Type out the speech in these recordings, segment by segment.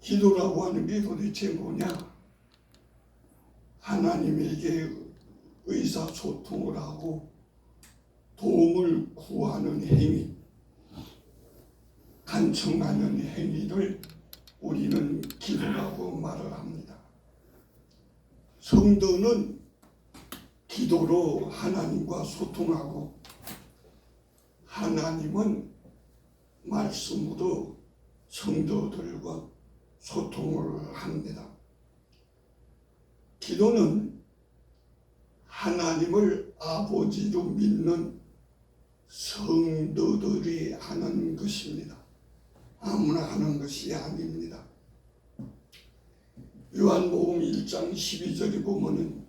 기도라고 하는 게 도대체 뭐냐? 하나님에게 의사소통을 하고 도움을 구하는 행위, 간청하는 행위를 우리는 기도라고 말을 합니다. 성도는 기도로 하나님과 소통하고 하나님은 말씀으로 성도들과 소통을 합니다. 기도는 하나님을 아버지로 믿는 성도들이 하는 것입니다. 아무나 하는 것이 아닙니다. 요한복음 1장 12절에 보면은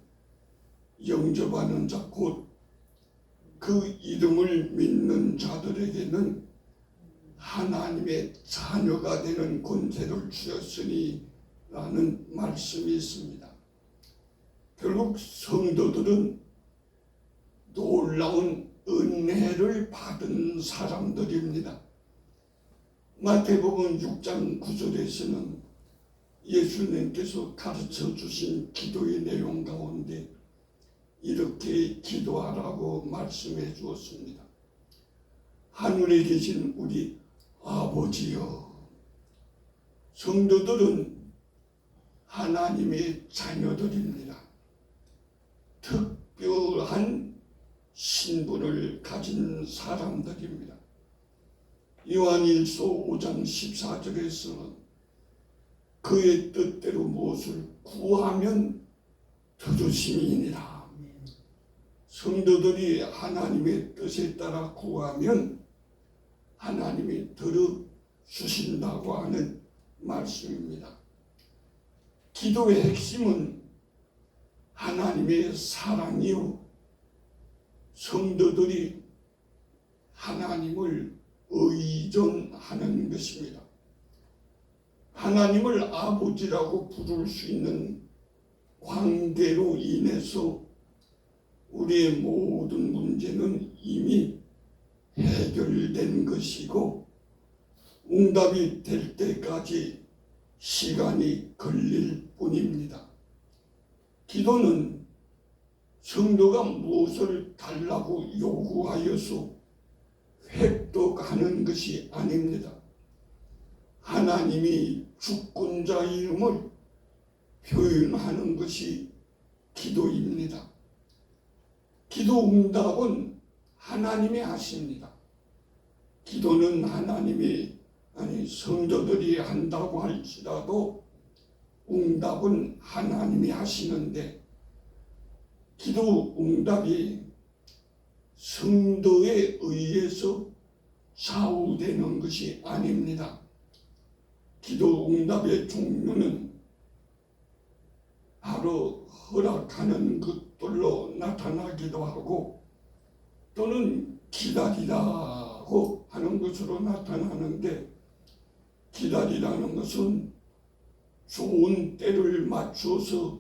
영접하는 자 곧 그 이름을 믿는 자들에게는 하나님의 자녀가 되는 권세를 주셨으니 라는 말씀이 있습니다. 결국 성도들은 놀라운 은혜를 받은 사람들입니다. 마태복음 6장 9절에서는 예수님께서 가르쳐 주신 기도의 내용 가운데 이렇게 기도하라고 말씀해 주었습니다. 하늘에 계신 우리 아버지여. 성도들은 하나님의 자녀들입니다. 특별한 신분을 가진 사람들입니다. 요한일서 5장 14절에서는 그의 뜻대로 무엇을 구하면 들으심이니라. 성도들이 하나님의 뜻에 따라 구하면 하나님이 들어주신다고 하는 말씀입니다. 기도의 핵심은 하나님의 사랑이요, 성도들이 하나님을 의존하는 것입니다. 하나님을 아버지라고 부를 수 있는 관계로 인해서 우리의 모든 문제는 이미 해결된 것이고 응답이 될 때까지 시간이 걸릴 뿐입니다. 기도는 성도가 무엇을 달라고 요구하여서 획득하는 것이 아닙니다. 하나님이 주권자임을 표현하는 것이 기도입니다. 기도 응답은 하나님이 하십니다. 기도는 하나님이 성도들이 한다고 할지라도 응답은 하나님이 하시는데 기도 응답이 성도에 의해서 좌우되는 것이 아닙니다. 기도 응답의 종류는 바로 허락하는 것들로 나타나기도 하고 또는 기다리라고 하는 것으로 나타나는데, 기다리라는 것은 좋은 때를 맞추어서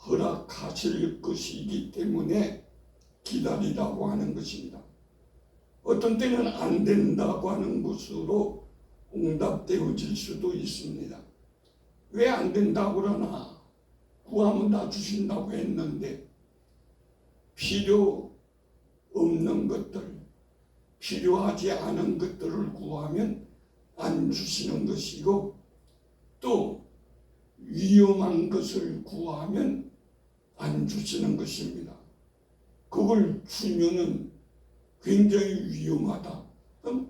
허락하실 것이기 때문에 기다리라고 하는 것입니다. 어떤 때는 안 된다고 하는 것으로 응답되어질 수도 있습니다. 왜 안 된다고 그러나? 구하면 다 주신다고 했는데 필요 없는 것들, 필요하지 않은 것들을 구하면 안 주시는 것이고, 또 위험한 것을 구하면 안 주시는 것입니다. 그걸 주면은 굉장히 위험하다. 그럼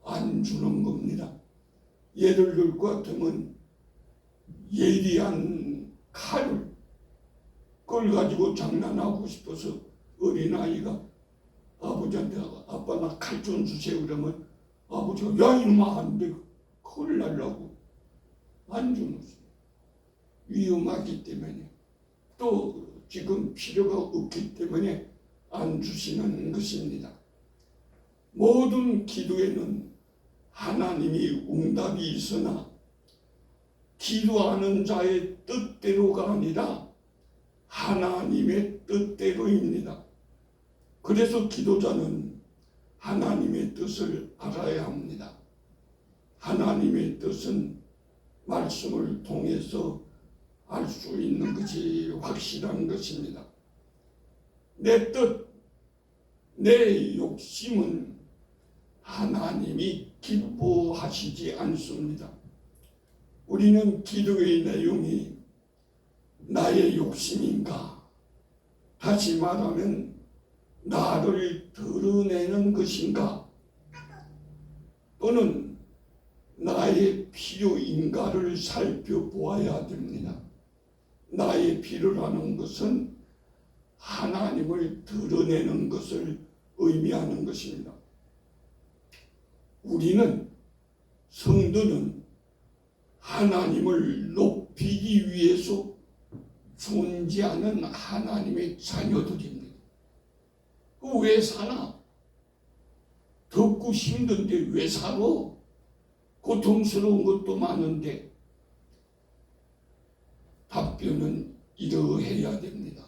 안 주는 겁니다. 예를 들 것 같으면 예리한 칼을 그걸 가지고 장난하고 싶어서 어린아이가 아버지한테 아빠 나 칼 좀 주세요 그러면 아버지가 야 이놈아 안 돼. 큰일 날라고 안 주는 거예요. 위험하기 때문에, 또 지금 필요가 없기 때문에 안 주시는 것입니다. 모든 기도에는 하나님이 응답이 있으나 기도하는 자의 뜻대로가 아니라 하나님의 뜻대로입니다. 그래서 기도자는 하나님의 뜻을 알아야 합니다. 하나님의 뜻은 말씀을 통해서 알 수 있는 것이 확실한 것입니다. 내 뜻, 내 욕심은 하나님이 기뻐하시지 않습니다. 우리는 기도의 내용이 나의 욕심인가? 다시 말하면 나를 드러내는 것인가? 또는 나의 필요인가를 살펴보아야 됩니다. 나의 필요라는 것은 하나님을 드러내는 것을 의미하는 것입니다. 우리는 성도는 하나님을 높이기 위해서 존재하는 하나님의 자녀들입니다. 왜 사나? 덥고 힘든데 왜 살아? 고통스러운 것도 많은데 답변은 이러해야 됩니다.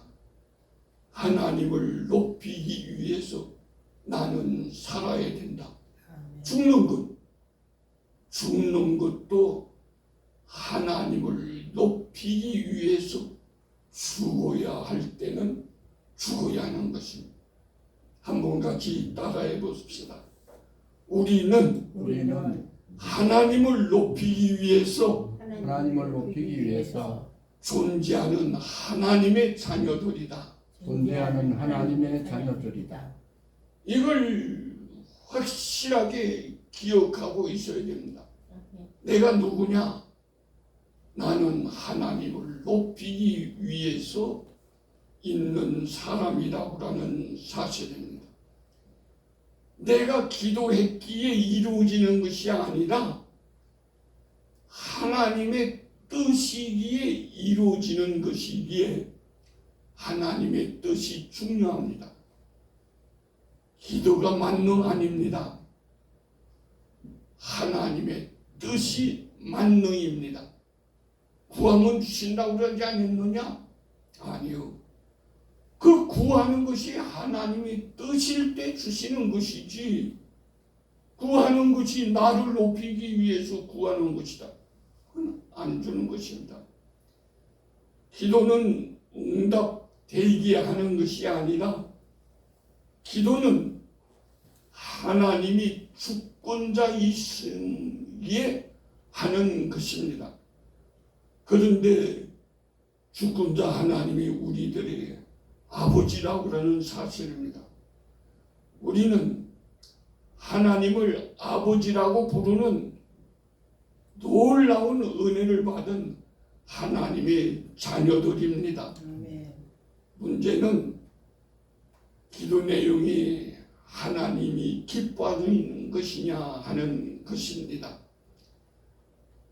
하나님을 높이기 위해서 나는 살아야 된다. 죽는 것도 하나님을 높이기 위해서 죽어야 할 때는 죽어야 하는 것입니다. 한번 같이 따라해 보십시다. 우리는 하나님을 높이기 위해서 존재하는 하나님의 자녀들이다. 이걸 확실하게 기억하고 있어야 됩니다. 내가 누구냐? 나는 하나님을 높이기 위해서 있는 사람이라고 하는 사실입니다. 내가 기도했기에 이루어지는 것이 아니라 하나님의 뜻이기에 이루어지는 것이기에 하나님의 뜻이 중요합니다. 기도가 만능 아닙니다. 하나님의 뜻이 만능입니다. 구하면 주신다고 그러지 않았느냐? 아니요. 그 구하는 것이 하나님의 뜻일 때 주시는 것이지, 구하는 것이 나를 높이기 위해서 구하는 것이다, 그건 안 주는 것입니다. 기도는 응답 대기하는 것이 아니라 기도는 하나님이 주권자이시기에 하는 것입니다. 그런데 주권자 하나님이 우리들의 아버지라고 하는 사실입니다. 우리는 하나님을 아버지라고 부르는 놀라운 은혜를 받은 하나님의 자녀들입니다. 문제는 기도 내용이 하나님이 기뻐하는 것이냐 하는 것입니다.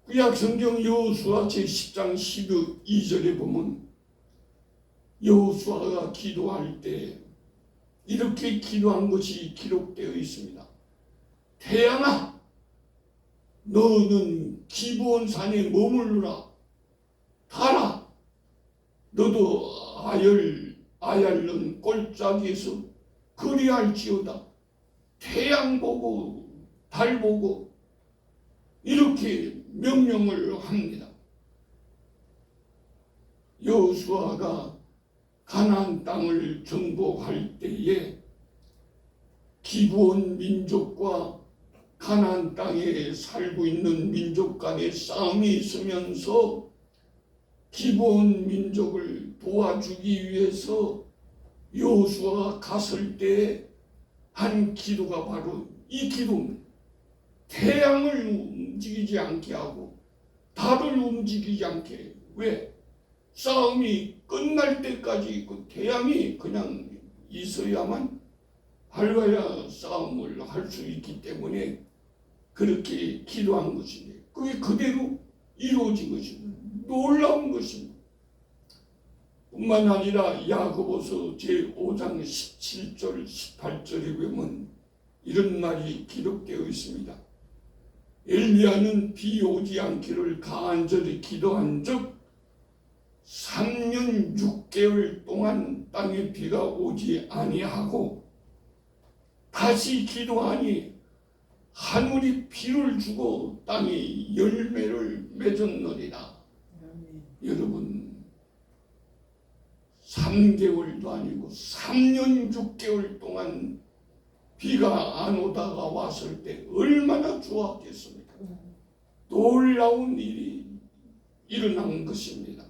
구약 성경 여호수아 제10장 12절에 보면 여호수아가 기도할 때 이렇게 기도한 것이 기록되어 있습니다. 태양아, 너는 기브온 산에 머물러라. 달아, 너도 아얄른 골짜기에서 그리할지어다. 태양 보고 달 보고 이렇게 명령을 합니다. 여호수아가 가나안 땅을 정복할 때에 기브온 민족과 가나안 땅에 살고 있는 민족 간의 싸움이 있으면서 기브온 민족을 도와주기 위해서 여호수아가 갔을 때 한 기도가 바로 이 기도입니다. 태양을 움직이지 않게 하고 달을 움직이지 않게. 왜? 싸움이 끝날 때까지 그 태양이 그냥 있어야만 밝아야 싸움을 할 수 있기 때문에 그렇게 기도한 것인데 그게 그대로 이루어진 것입니다. 놀라운 것입니다. 뿐만 아니라 야고보서 제5장 17절 18절에 보면 이런 말이 기록되어 있습니다. 엘리야는 비 오지 않기를 간절히 기도한 즉 3년 6개월 동안 땅에 비가 오지 아니하고 다시 기도하니 하늘이 비를 주고 땅이 열매를 맺었느니라. 여러분 3개월도 아니고 3년 6개월 동안 비가 안 오다가 왔을 때 얼마나 좋았겠습니까? 놀라운 일이 일어난 것입니다.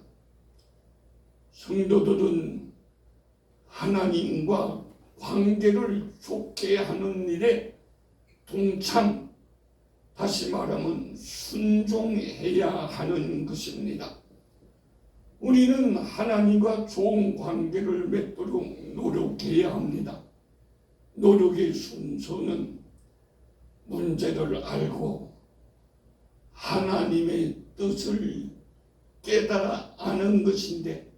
성도들은 하나님과 관계를 좋게 하는 일에 동참, 다시 말하면 순종해야 하는 것입니다. 우리는 하나님과 좋은 관계를 맺도록 노력해야 합니다. 노력의 순서는 문제를 알고 하나님의 뜻을 깨달아 아는 것인데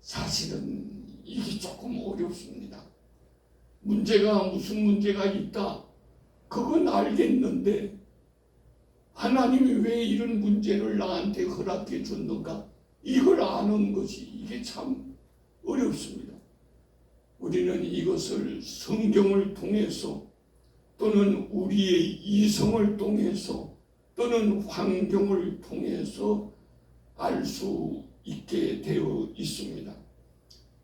사실은 이게 조금 어렵습니다. 문제가 무슨 문제가 있다 그건 알겠는데 하나님이 왜 이런 문제를 나한테 허락해 줬는가 이걸 아는 것이 이게 참 어렵습니다. 우리는 이것을 성경을 통해서 또는 우리의 이성을 통해서 또는 환경을 통해서 알 수 있게 되어 있습니다.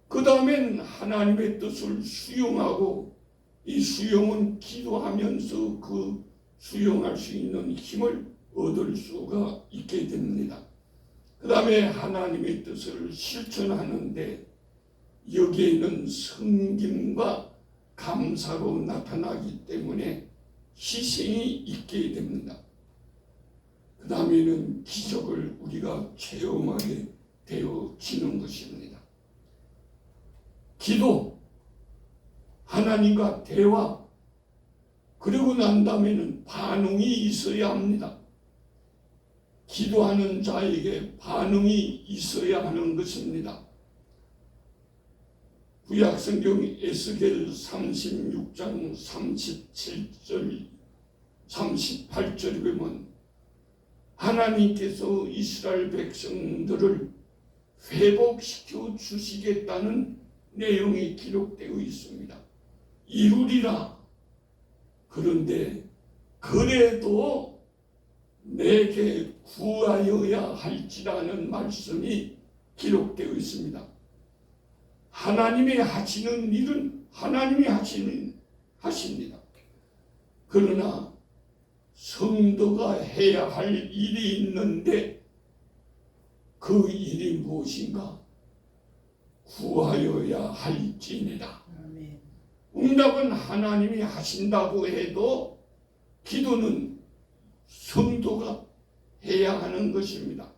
그 다음엔 하나님의 뜻을 수용하고 이 수용은 기도하면서 그 수용할 수 있는 힘을 얻을 수가 있게 됩니다. 그 다음에 하나님의 뜻을 실천하는데 여기에는 섬김과 감사로 나타나기 때문에 희생이 있게 됩니다. 그 다음에는 기적을 우리가 체험하게 되어지는 것입니다. 기도, 하나님과 대화, 그리고 난 다음에는 반응이 있어야 합니다. 기도하는 자에게 반응이 있어야 하는 것입니다. 구약성경 에스겔 36장 37절 38절에 보면 하나님께서 이스라엘 백성들을 회복시켜 주시겠다는 내용이 기록되어 있습니다. 이루리라. 그런데 그래도 내게 구하여야 할지라는 말씀이 기록되어 있습니다. 하나님이 하시는 일은 하나님이 하십니다. 그러나 성도가 해야 할 일이 있는데 그 일이 무엇인가? 구하여야 할지니라. 응답은 하나님이 하신다고 해도 기도는 성도가 해야 하는 것입니다.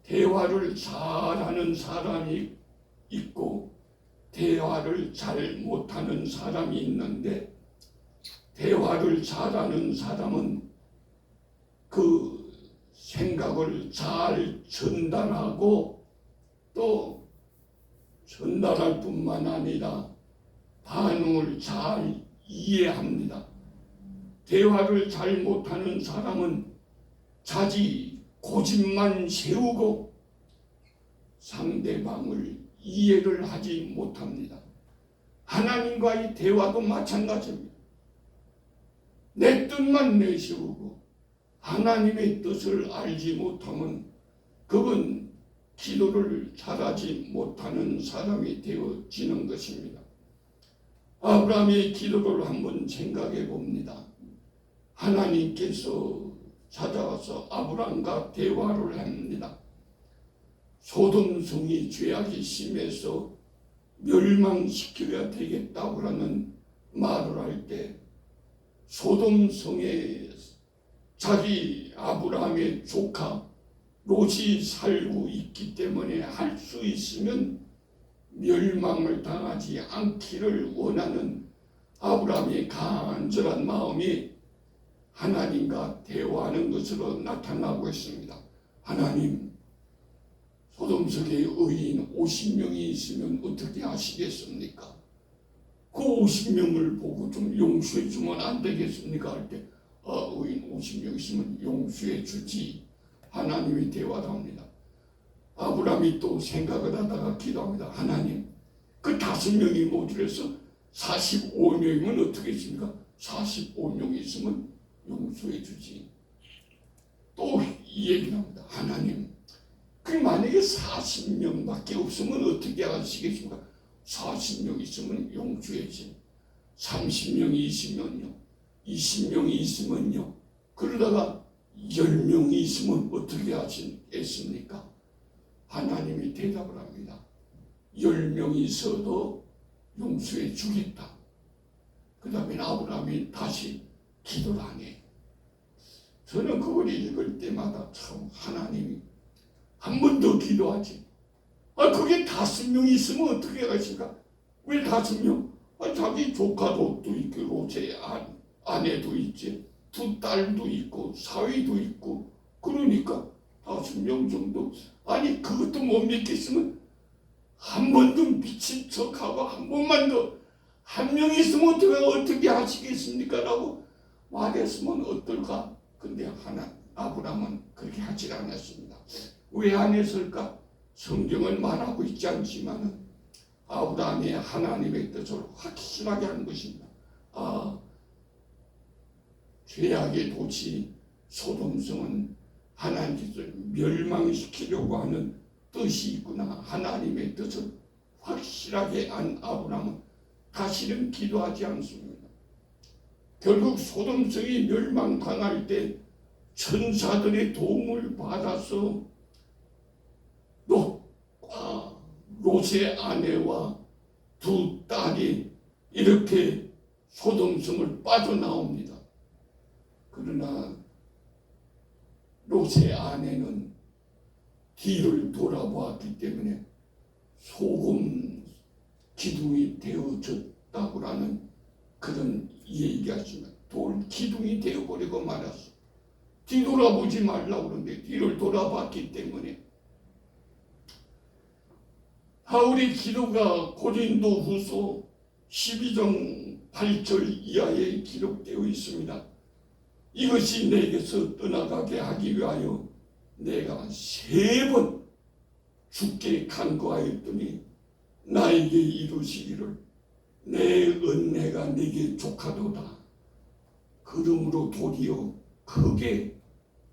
대화를 잘하는 사람이 있고 대화를 잘 못하는 사람이 있는데 대화를 잘하는 사람은 그 생각을 잘 전달하고 또 전달할 뿐만 아니라 반응을 잘 이해합니다. 대화를 잘 못하는 사람은 자기 고집만 세우고 상대방을 이해를 하지 못합니다. 하나님과의 대화도 마찬가지입니다. 내 뜻만 내세우고 하나님의 뜻을 알지 못하면 그건 기도를 잘하지 못하는 사람이 되어지는 것입니다. 아브라함의 기도를 한번 생각해 봅니다. 하나님께서 찾아와서 아브라함과 대화를 합니다. 소돔성이 죄악이 심해서 멸망시켜야 되겠다고 하는 말을 할 때 소돔성에 자기 아브라함의 조카 롯이 살고 있기 때문에 할 수 있으면 멸망을 당하지 않기를 원하는 아브라함의 간절한 마음이 하나님과 대화하는 것으로 나타나고 있습니다. 하나님, 소돔성에 의인 50명이 있으면 어떻게 하시겠습니까? 그 50명을 보고 좀 용서해 주면 안 되겠습니까? 할 때 의인 50명 있으면 용서해 주지. 하나님이 대화를 합니다. 아브라함이 또 생각을 하다가 기도합니다. 하나님, 그 5명이 모자라서 45명이면 어떻게 했습니까? 45명 있으면 용서해 주지. 또 이 얘기 나옵니다. 하나님, 그 만약에 40명밖에 없으면 어떻게 하시겠습니까? 40명 있으면 용서해야지. 30명이 있으면요, 20명이 있으면요, 그러다가 10명이 있으면 어떻게 하시겠습니까? 하나님이 대답을 합니다. 10명이 있어도 용서해 주겠다. 그 다음에 아브라함이 다시 기도를 하네. 저는 그걸 읽을 때마다 참 하나님이 한 번 더 기도하지. 그게 5명 있으면 어떻게 하십니까? 왜 5명? 자기 조카도 또 있고, 롯의 아내도 있지, 2 딸도 있고, 사위도 있고, 그러니까 5명 정도. 아니, 그것도 못 믿겠으면 한 번 더 미친 척하고 한 번만 더, 한 명 있으면 어떻게 하시겠습니까? 라고 말했으면 어떨까? 근데 아브라함은 그렇게 하지 않았습니다. 왜 안 했을까? 성경은 말하고 있지 않지만 아브라함이 하나님의 뜻을 확실하게 한 것입니다. 죄악의 도시 소돔성은 하나님께서 멸망시키려고 하는 뜻이 있구나. 하나님의 뜻을 확실하게 안 아브라함은 다시는 기도하지 않습니다. 결국 소돔성이 멸망당할 때 천사들의 도움을 받아서 롯의 아내와 2 딸이 이렇게 소돔성을 빠져나옵니다. 그러나 롯의 아내는 뒤를 돌아보았기 때문에 소금 기둥이 되어졌다고라는 그런 얘기하지만 돌 기둥이 되어버리고 말았어. 뒤돌아보지 말라고 그러는데 뒤를 돌아봤기 때문에. 우리 기도가 고린도후서 12장 8절 이하에 기록되어 있습니다. 이것이 내게서 떠나가게 하기 위하여 내가 3번 주께 간구하였더니 나에게 이루시기를 내 은혜가 네게 족하도다. 그러므로 도리어 크게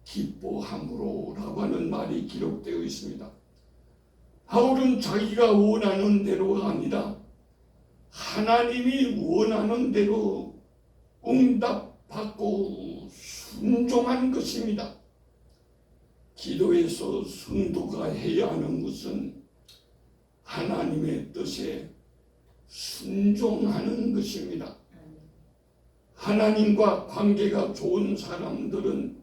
기뻐함으로 라고 하는 말이 기록되어 있습니다. 바울은 자기가 원하는 대로가 아니라 하나님이 원하는 대로 응답받고 순종한 것입니다. 기도에서 성도가 해야 하는 것은 하나님의 뜻에 순종하는 것입니다. 하나님과 관계가 좋은 사람들은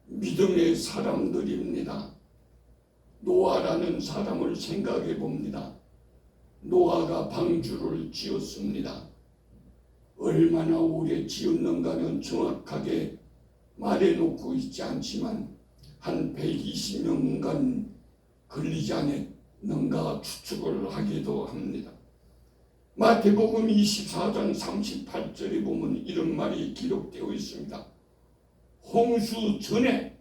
믿음의 사람들입니다. 노아라는 사람을 생각해 봅니다. 노아가 방주를 지었습니다. 얼마나 오래 지었는가는 정확하게 말해놓고 있지 않지만 한 120년간 걸리지 않았는가 추측을 하기도 합니다. 마태복음 24장 38절에 보면 이런 말이 기록되어 있습니다. 홍수 전에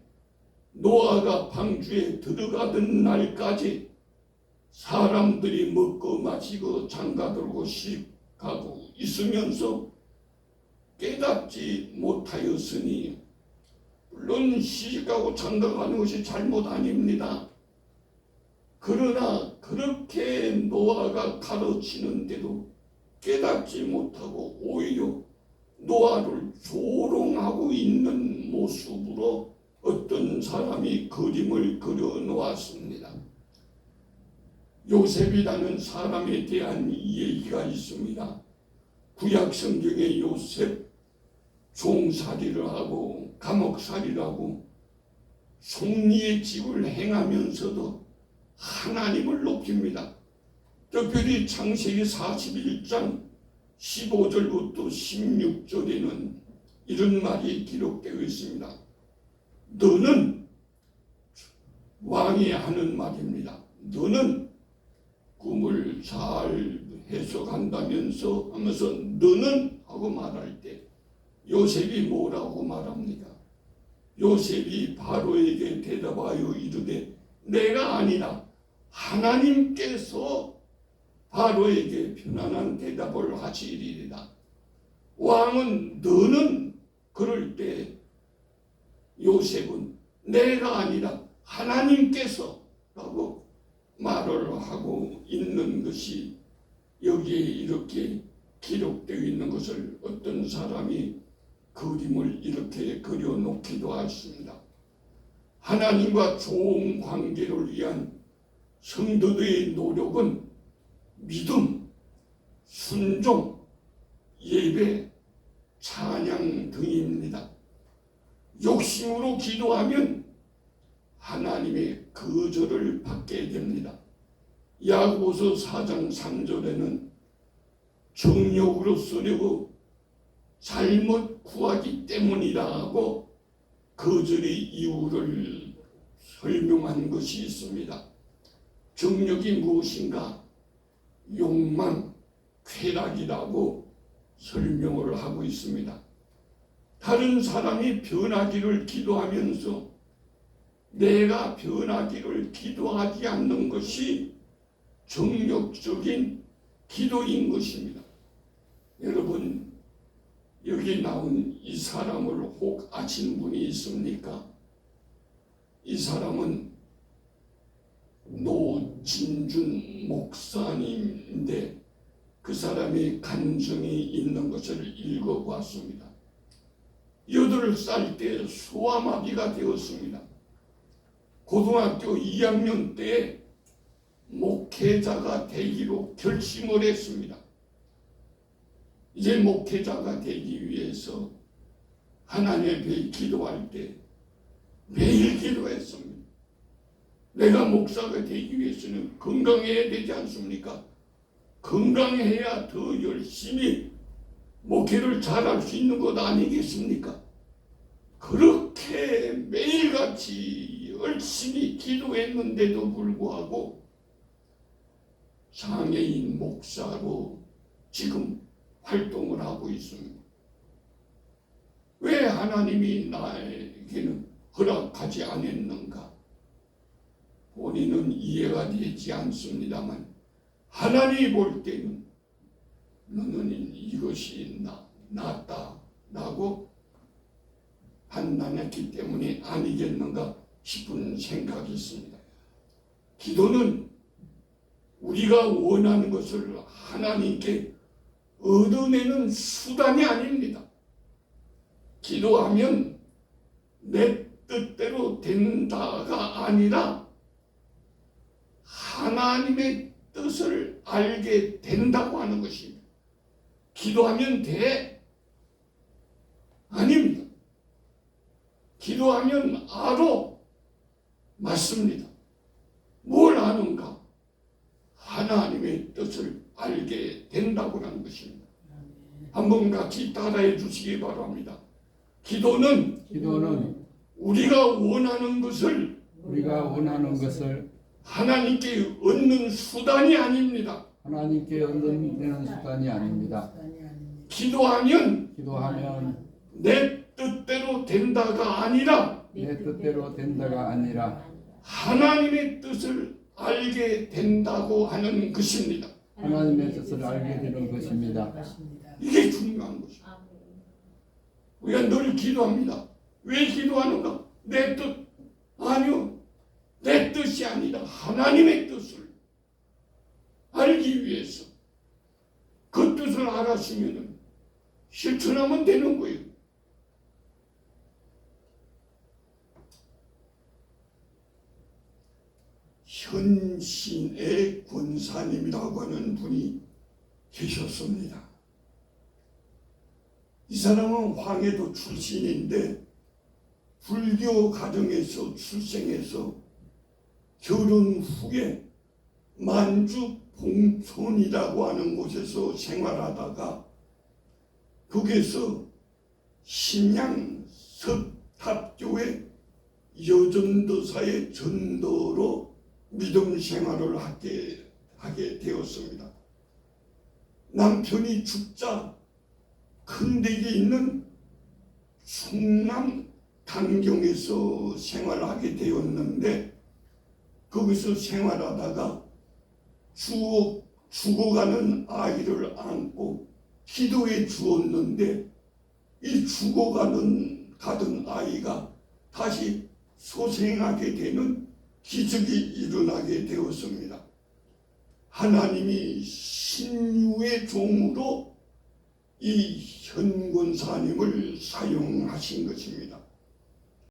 노아가 방주에 들어가던 날까지 사람들이 먹고 마시고 장가들고 시집가고 있으면서 깨닫지 못하였으니, 물론 시집가고 장가가는 것이 잘못 아닙니다. 그러나 그렇게 노아가 가르치는데도 깨닫지 못하고 오히려 노아를 조롱하고 있는 모습으로 어떤 사람이 그림을 그려 놓았습니다. 요셉이라는 사람에 대한 얘기가 있습니다. 구약 성경에 요셉 종살이를 하고 감옥살이를 하고 속리의 집을 행하면서도 하나님을 높입니다. 특별히 창세기 41장 15절부터 16절에는 이런 말이 기록되어 있습니다. 너는, 왕이 하는 말입니다. 너는 꿈을 잘 해석한다면서 하면서 너는 하고 말할 때 요셉이 뭐라고 말합니까? 요셉이 바로에게 대답하여 이르되 내가 아니라 하나님께서 바로에게 편안한 대답을 하시리이다. 왕은 너는 그럴 때 요셉은 내가 아니라 하나님께서 라고 말을 하고 있는 것이 여기에 이렇게 기록되어 있는 것을 어떤 사람이 그림을 이렇게 그려놓기도 했습니다. 하나님과 좋은 관계를 위한 성도들의 노력은 믿음, 순종, 예배, 찬양 등입니다. 욕심으로 기도하면 하나님의 거절을 받게 됩니다. 야고보서 4장 3절에는 정욕으로 쓰려고 잘못 구하기 때문이라고 거절의 이유를 설명한 것이 있습니다. 정욕이 무엇인가? 욕망, 쾌락이라고 설명을 하고 있습니다. 다른 사람이 변하기를 기도하면서 내가 변하기를 기도하지 않는 것이 정욕적인 기도인 것입니다. 여러분, 여기 나온 이 사람을 혹 아시는 분이 있습니까? 이 사람은 노진준 목사님인데 그 사람이 간증이 있는 것을 읽어보았습니다. 8살 때 소아마비가 되었습니다. 고등학교 2학년 때 목회자가 되기로 결심을 했습니다. 이제 목회자가 되기 위해서 하나님 앞에 기도할 때 매일 기도했습니다. 내가 목사가 되기 위해서는 건강해야 되지 않습니까? 건강해야 더 열심히 목회를 잘할 수 있는 것 아니겠습니까? 그렇게 매일같이 열심히 기도했는데도 불구하고 장애인 목사로 지금 활동을 하고 있습니다. 왜 하나님이 나에게는 허락하지 않았는가? 본인은 이해가 되지 않습니다만 하나님이 볼 때는 너는 이것이 낫다라고 판단했기 때문에 아니겠는가 싶은 생각이 있습니다. 기도는 우리가 원하는 것을 하나님께 얻어내는 수단이 아닙니다. 기도하면 내 뜻대로 된다가 아니라 하나님의 뜻을 알게 된다고 하는 것입니다. 기도하면 돼? 아닙니다. 기도하면 알아? 맞습니다. 뭘 아는가? 하나님의 뜻을 알게 된다고 하는 것입니다. 한번 같이 따라해 주시기 바랍니다. 기도는 우리가 원하는 것을 하나님께 얻는 수단이 아닙니다. 기도하면 내 뜻대로 된다가 아니라 하나님의 뜻을 알게 된다고 하는 것입니다. 이게 중요한 것입니다. 우리가 늘 기도합니다. 왜 기도하는가? 내 뜻. 아니요. 내 뜻이 아니라 하나님의 뜻을 알기 위해서 그 뜻을 알았으면 실천하면 되는 거예요. 현신의 권사님이라고 하는 분이 계셨습니다. 이 사람은 황해도 출신인데 불교 가정에서 출생해서 결혼 후에 만주 봉천이라고 하는 곳에서 생활하다가 거기서 신양 석탑교회 여전도사의 전도로 믿음 생활을 하게 되었습니다. 남편이 죽자 큰 댁에 있는 충남 단경에서 생활하게 되었는데 거기서 생활하다가 죽어가는 아이를 안고 기도해 주었는데 이 가던 아이가 다시 소생하게 되는 기적이 일어나게 되었습니다. 하나님이 신유의 종으로 이 현권사님을 사용하신 것입니다.